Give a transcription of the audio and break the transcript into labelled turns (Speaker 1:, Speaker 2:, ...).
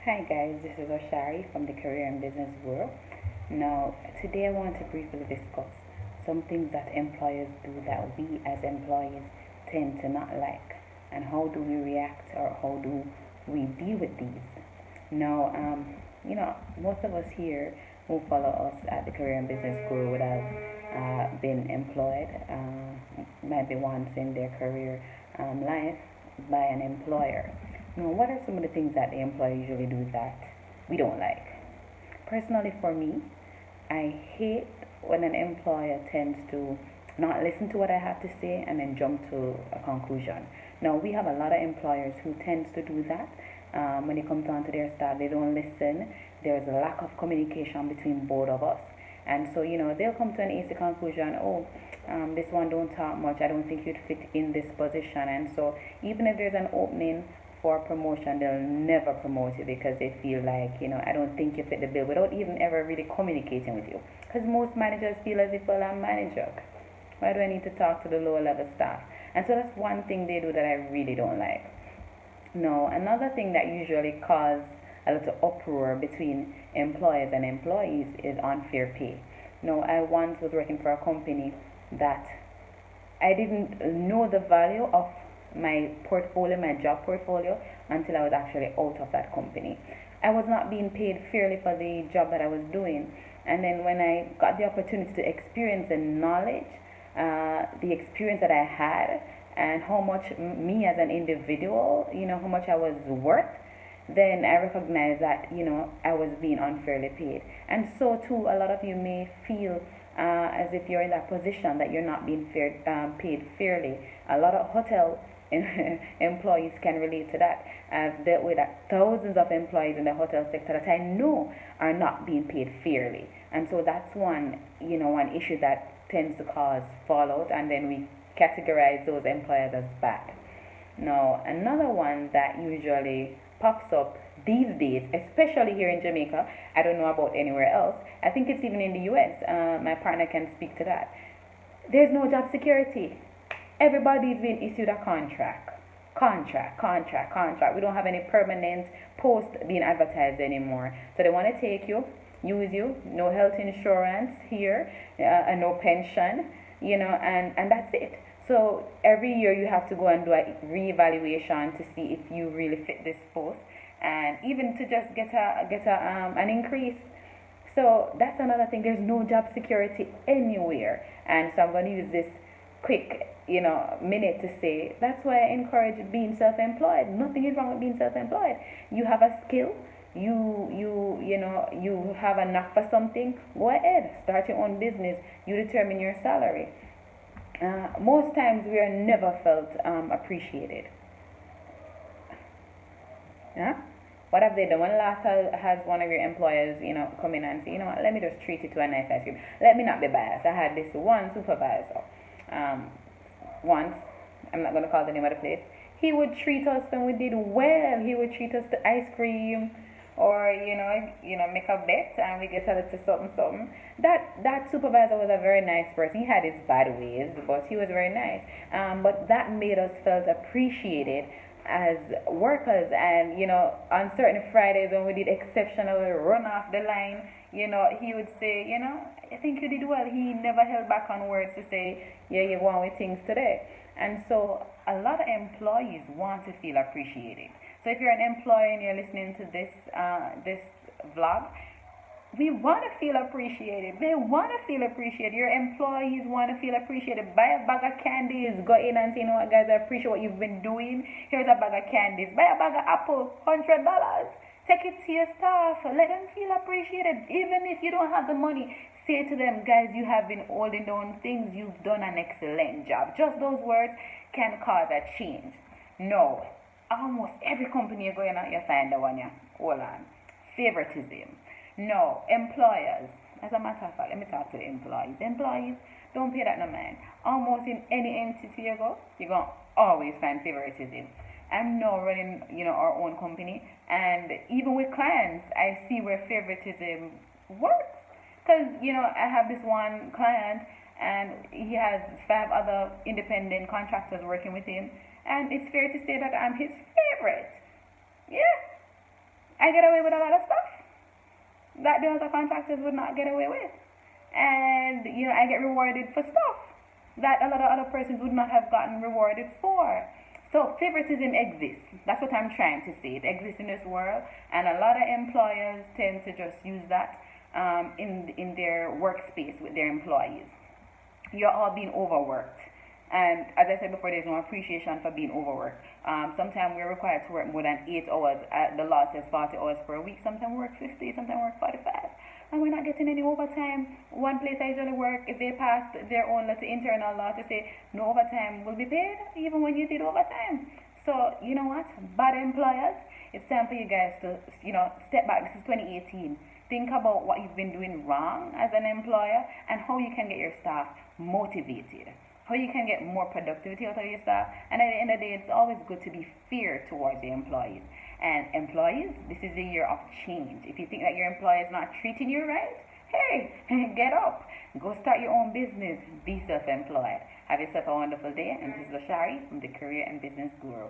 Speaker 1: Hi guys, this is Oshari from the Career and Business Bureau. Now, today I want to briefly discuss some things that employers do that we as employees tend to not like, and how do we react or how do we deal with these. Now, most of us here who follow us at the Career and Business Bureau would have been employed, maybe once in their career life by an employer. Now, what are some of the things that the employer usually do that we don't like? Personally, for me, I hate when an employer tends to not listen to what I have to say and then jump to a conclusion. Now, we have a lot of employers who tends to do that. When it comes down to their staff, they don't listen. There's a lack of communication between both of us. And so, they'll come to an easy conclusion. Oh, this one don't talk much. I don't think you'd fit in this position. And so, even if there's an opening for promotion, they'll never promote you because they feel like, I don't think you fit the bill without even ever really communicating with you. Because most managers feel as if, well, I'm manager. Why do I need to talk to the lower level staff? And so that's one thing they do that I really don't like. No, another thing that usually causes a little uproar between employers and employees is unfair pay. No, I once was working for a company that I didn't know the value of my portfolio, my job portfolio, until I was actually out of that company. I was not being paid fairly for the job that I was doing. And then when I got the opportunity to experience the knowledge, the experience that I had, and how much me as an individual, how much I was worth, then I recognized that, I was being unfairly paid. And so too, a lot of you may feel as if you're in that position that you're not being paid fairly. A lot of hotel employees can relate to that. I've dealt with thousands of employees in the hotel sector that I know are not being paid fairly. And so that's one issue that tends to cause fallout, and then we categorize those employers as bad. Now, another one that usually pops up these days, especially here in Jamaica, I don't know about anywhere else. I think it's even in the US. My partner can speak to that. There's no job security. Everybody's been issued a contract. We don't have any permanent post being advertised anymore. So they want to take you, use you, no health insurance here, and no pension, and that's it. So every year you have to go and do a reevaluation to see if you really fit this post, and even to just get an increase. So that's another thing. There's no job security anywhere, and so I'm going to use this quick minute to say that's why I encourage being self-employed. Nothing is wrong with being self-employed. You have a skill, you have a knack for something, go ahead, start your own business. You determine your salary. Most times we are never felt appreciated. Yeah? What have they done? When last has one of your employers, come in and say, what, let me just treat you to a nice ice cream. Let me not be biased. I had this one supervisor. Once, I'm not going to call the name of the place. He would treat us when we did well. He would treat us to ice cream, or make a bet and we get a little something. That supervisor was a very nice person. He had his bad ways, but he was very nice. But that made us felt appreciated as workers. And on certain Fridays when we did exceptionally run off the line, he would say, I think you did well. He never held back on words to say, yeah, you won with things today. And so a lot of employees want to feel appreciated. So if you're an employee and you're listening to this vlog, we want to feel appreciated. They want to feel appreciated. Your employees want to feel appreciated. Buy a bag of candies. Go in and say, what, guys, I appreciate what you've been doing. Here's a bag of candies. Buy a bag of apple, $100. Take it to your staff. Let them feel appreciated. Even if you don't have the money, say to them, guys, you have been holding down things. You've done an excellent job. Just those words can cause a change. No. Almost every company you're going out, you find the one, hold on, favoritism. No, employers. As a matter of fact, let me talk to the employees. Employees, don't pay that no mind. Almost in any entity you go, you're going to always find favoritism. I'm now running, our own company, and even with clients, I see where favoritism works. Because, I have this one client, and he has 5 other independent contractors working with him. And it's fair to say that I'm his favorite. Yeah. I get away with a lot of stuff that the other contractors would not get away with. And, I get rewarded for stuff that a lot of other persons would not have gotten rewarded for. So favoritism exists. That's what I'm trying to say. It exists in this world, and a lot of employers tend to just use that in their workspace with their employees. You're all being overworked. And as I said before, there's no appreciation for being overworked. Sometimes we're required to work more than 8 hours. The law says 40 hours per week. Sometimes we work 50, sometimes we work 45. And we're not getting any overtime. One place I usually work, if they passed their own little internal law to say no overtime will be paid, even when you did overtime. So, you know what? Bad employers, it's time for you guys to, step back. This is 2018. Think about what you've been doing wrong as an employer and how you can get your staff motivated, how you can get more productivity out of your staff. And at the end of the day, it's always good to be fair towards the employees. And employees, this is a year of change. If you think that your employer is not treating you right, hey, get up. Go start your own business. Be self-employed. Have yourself a wonderful day. And this is Lashari from the Career and Business Guru.